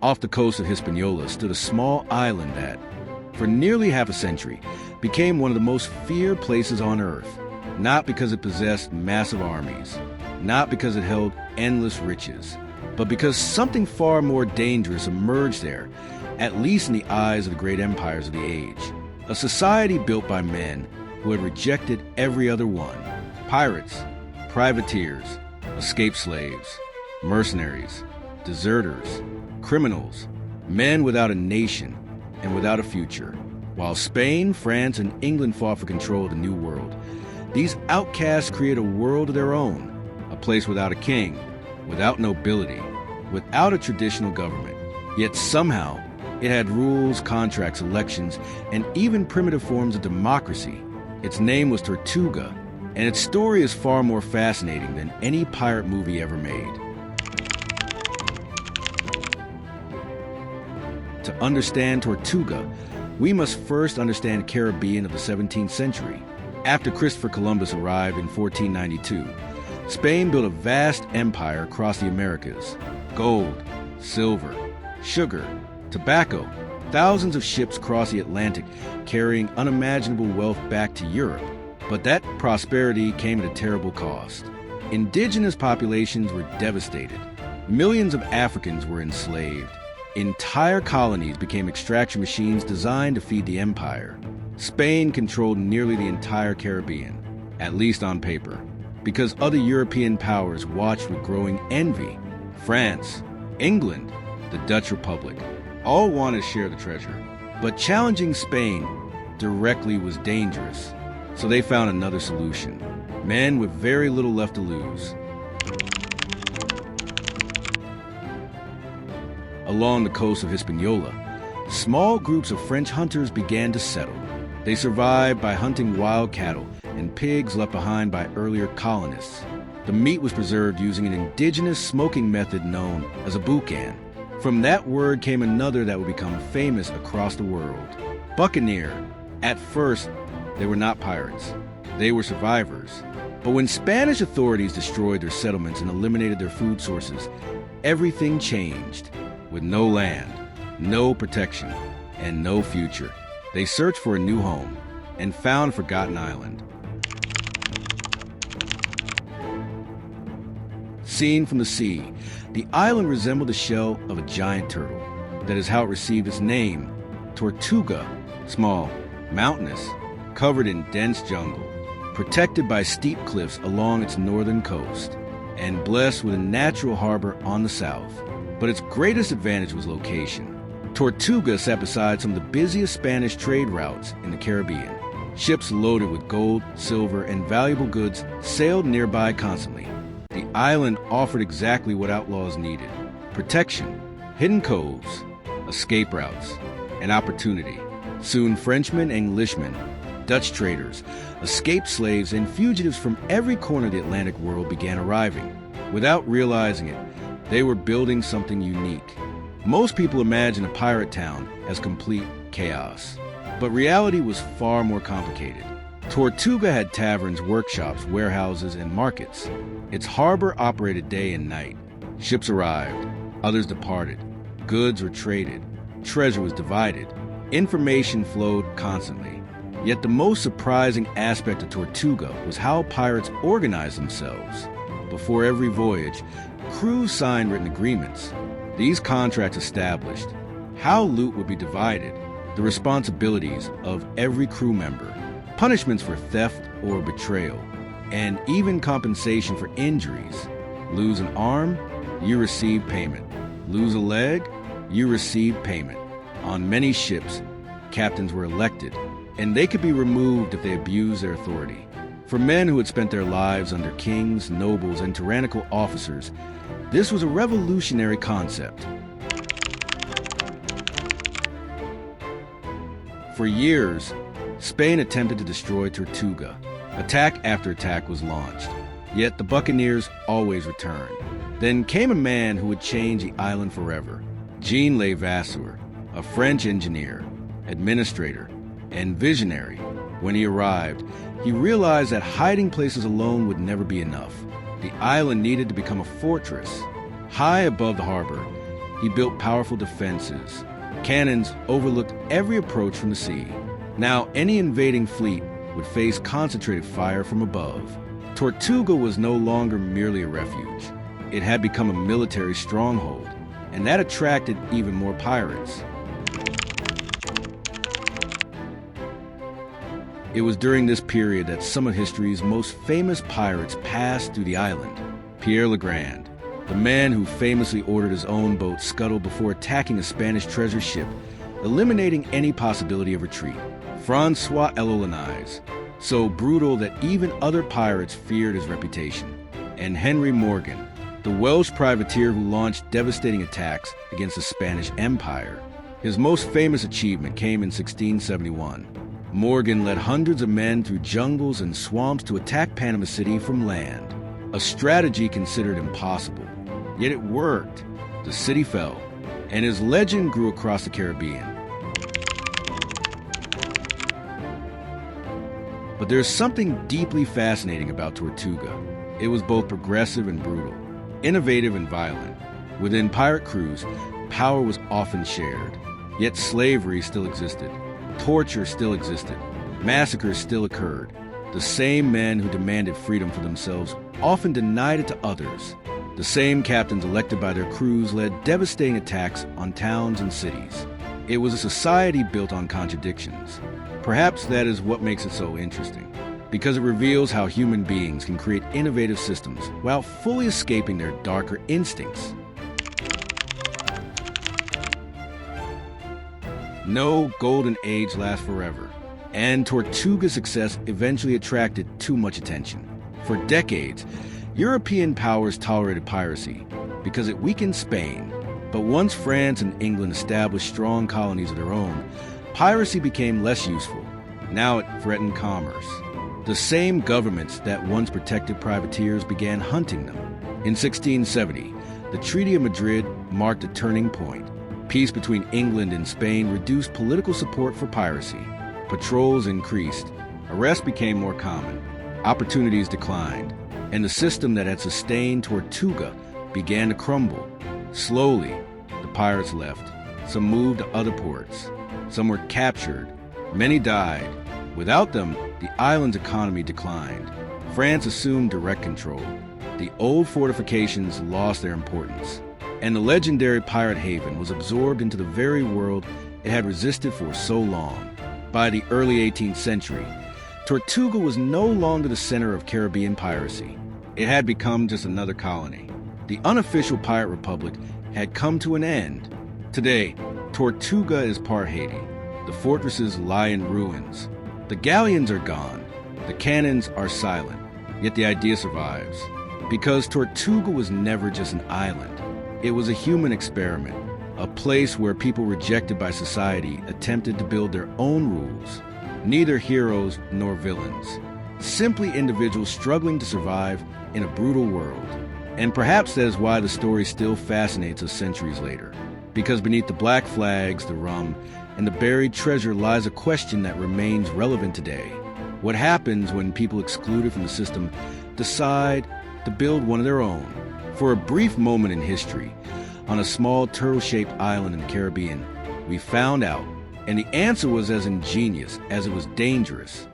Off the coast of Hispaniola stood a small island that, for nearly half a century, became one of the most feared places on Earth, not because it possessed massive armies, not because it held endless riches, but because something far more dangerous emerged there, at least in the eyes of the great empires of the age. A society built by men who had rejected every other one. Pirates, privateers, escaped slaves, mercenaries, deserters, criminals, men without a nation and without a future. While Spain, France, and England fought for control of the New World, these outcasts created a world of their own, a place without a king, without nobility, without a traditional government. Yet somehow, it had rules, contracts, elections, and even primitive forms of democracy. Its name was Tortuga, and its story is far more fascinating than any pirate movie ever made. To understand Tortuga, we must first understand the Caribbean of the 17th century. After Christopher Columbus arrived in 1492, Spain built a vast empire across the Americas. Gold, silver, sugar, tobacco, thousands of ships crossed the Atlantic carrying unimaginable wealth back to Europe. But that prosperity came at a terrible cost. Indigenous populations were devastated. Millions of Africans were enslaved. Entire colonies became extraction machines designed to feed the empire. Spain controlled nearly the entire Caribbean, at least on paper, because other European powers watched with growing envy. France, England, the Dutch Republic, all wanted to share the treasure. But challenging Spain directly was dangerous, so they found another solution. Men with very little left to lose. Along the coast of Hispaniola, small groups of French hunters began to settle. They survived by hunting wild cattle and pigs left behind by earlier colonists. The meat was preserved using an indigenous smoking method known as a boucan. From that word came another that would become famous across the world: buccaneer. At first, they were not pirates. They were survivors. But when Spanish authorities destroyed their settlements and eliminated their food sources, everything changed. With no land, no protection, and no future, they searched for a new home and found Forgotten Island. Seen from the sea, the island resembled the shell of a giant turtle. That is how it received its name. Tortuga, small, mountainous, covered in dense jungle, protected by steep cliffs along its northern coast, and blessed with a natural harbor on the south. But its greatest advantage was location. Tortuga sat beside some of the busiest Spanish trade routes in the Caribbean. Ships loaded with gold, silver, and valuable goods sailed nearby constantly. The island offered exactly what outlaws needed: protection, hidden coves, escape routes, and opportunity. Soon Frenchmen and Englishmen, Dutch traders, escaped slaves, and fugitives from every corner of the Atlantic world began arriving. Without realizing it, they were building something unique. Most people imagine a pirate town as complete chaos, but reality was far more complicated. Tortuga had taverns, workshops, warehouses, and markets. Its harbor operated day and night. Ships arrived, others departed. Goods were traded. Treasure was divided. Information flowed constantly. Yet the most surprising aspect of Tortuga was how pirates organized themselves. Before every voyage, crews signed written agreements. These contracts established how loot would be divided, the responsibilities of every crew member, punishments for theft or betrayal, and even compensation for injuries. Lose an arm, you receive payment. Lose a leg, you receive payment. On many ships, captains were elected, and they could be removed if they abused their authority. For men who had spent their lives under kings, nobles, and tyrannical officers, this was a revolutionary concept. For years, Spain attempted to destroy Tortuga. Attack after attack was launched, yet the buccaneers always returned. Then came a man who would change the island forever: Jean Levasseur, a French engineer, administrator, and visionary. When he arrived, he realized that hiding places alone would never be enough. The island needed to become a fortress. High above the harbor, He built powerful defenses. Cannons overlooked every approach from the sea. Now, any invading fleet would face concentrated fire from above. Tortuga was no longer merely a refuge. It had become a military stronghold, and that attracted even more pirates. It was during this period that some of history's most famous pirates passed through the island. Pierre Legrand, the man who famously ordered his own boat scuttled before attacking a Spanish treasure ship, eliminating any possibility of retreat. Francois Ellolanize, so brutal that even other pirates feared his reputation. And Henry Morgan, the Welsh privateer who launched devastating attacks against the Spanish Empire. His most famous achievement came in 1671. Morgan led hundreds of men through jungles and swamps to attack Panama City from land, a strategy considered impossible. Yet it worked. The city fell, and his legend grew across the Caribbean. But there's something deeply fascinating about Tortuga. It was both progressive and brutal, innovative and violent. Within pirate crews, power was often shared, yet slavery still existed. Torture still existed. Massacres still occurred. The same men who demanded freedom for themselves often denied it to others. The same captains elected by their crews led devastating attacks on towns and cities. It was a society built on contradictions. Perhaps that is what makes it so interesting, because it reveals how human beings can create innovative systems while fully escaping their darker instincts. No golden age lasts forever, and Tortuga's success eventually attracted too much attention. For decades, European powers tolerated piracy because it weakened Spain. But once France and England established strong colonies of their own, piracy became less useful. Now it threatened commerce. The same governments that once protected privateers began hunting them. In 1670, the Treaty of Madrid marked a turning point. Peace between England and Spain reduced political support for piracy. Patrols increased. Arrests became more common. Opportunities declined. And the system that had sustained Tortuga began to crumble. Slowly, the pirates left. Some moved to other ports. Some were captured. Many died. Without them, the island's economy declined. France assumed direct control. The old fortifications lost their importance. And the legendary pirate haven was absorbed into the very world it had resisted for so long. By the early 18th century, Tortuga was no longer the center of Caribbean piracy. It had become just another colony. The unofficial pirate republic had come to an end. Today, Tortuga is part Haiti. The fortresses lie in ruins. The galleons are gone. The cannons are silent. Yet the idea survives. Because Tortuga was never just an island. It was a human experiment, a place where people rejected by society attempted to build their own rules. Neither heroes nor villains. Simply individuals struggling to survive in a brutal world. And perhaps that is why the story still fascinates us centuries later. Because beneath the black flags, the rum, and the buried treasure lies a question that remains relevant today. What happens when people excluded from the system decide to build one of their own? For a brief moment in history, on a small turtle-shaped island in the Caribbean, we found out, and the answer was as ingenious as it was dangerous.